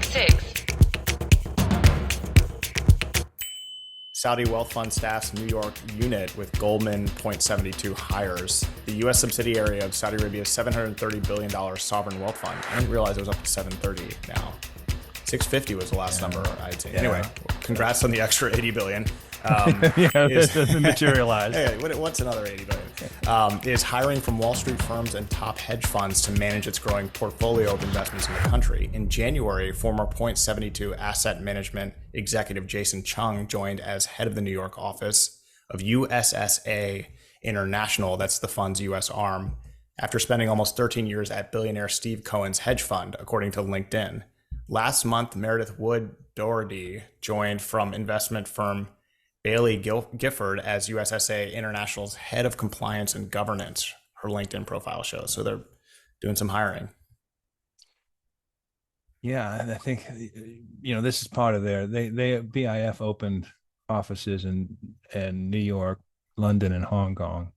666. Saudi Wealth Fund staff's New York unit with Goldman Point72 hires. The U.S. subsidiary of Saudi Arabia's $730 billion sovereign wealth fund. I didn't realize it was up to 730 now. 650 was the last number I'd seen. Anyway, congrats on the extra 80 billion. It doesn't materialize. Hey, what's another 80 billion? Is hiring from Wall Street firms and top hedge funds to manage its growing portfolio of investments in the country. In January, former Point72 asset management executive Jason Chung joined as head of the New York office of USSA International. That's the fund's U.S. arm, after spending almost 13 years at billionaire Steve Cohen's hedge fund, according to LinkedIn. Last month, Meredith Wood Doherty joined from investment firm Bailey Gifford as USSA International's head of compliance and governance, her LinkedIn profile shows. So they're doing some hiring. Yeah, and I think, this is part of they PIF opened offices in New York, London, and Hong Kong.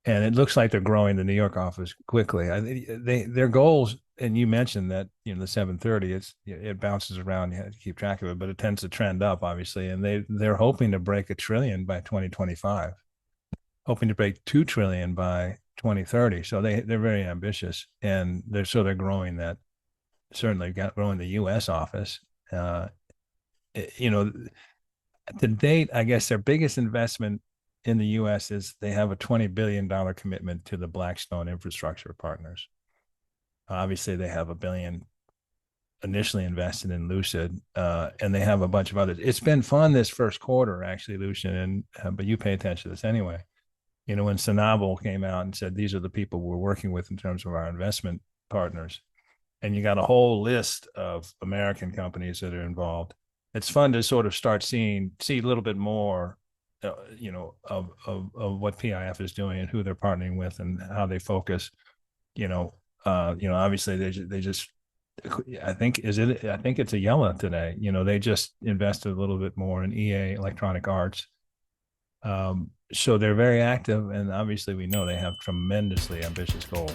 And it looks like they're growing the New York office quickly. Their goals, and you mentioned that the 730, it bounces around. You have to keep track of it, but it tends to trend up, obviously. And they're hoping to break $1 trillion by 2025, hoping to break $2 trillion by 2030. So they're very ambitious, and they're growing that. Certainly growing the U.S. office. To date, I guess their biggest investment in the U.S. is they have a $20 billion commitment to the Blackstone Infrastructure Partners. Obviously, they have $1 billion initially invested in Lucid, and they have a bunch of others. It's been fun this first quarter, actually, Lucian, but you pay attention to this anyway. When Sanabel came out and said, these are the people we're working with in terms of our investment partners, and you got a whole list of American companies that are involved. It's fun to sort of see a little bit more of what PIF is doing and who they're partnering with and how they focus. Obviously they just, I think it's a Yella today. They just invested a little bit more in EA Electronic Arts. So they're very active, and obviously we know they have tremendously ambitious goals.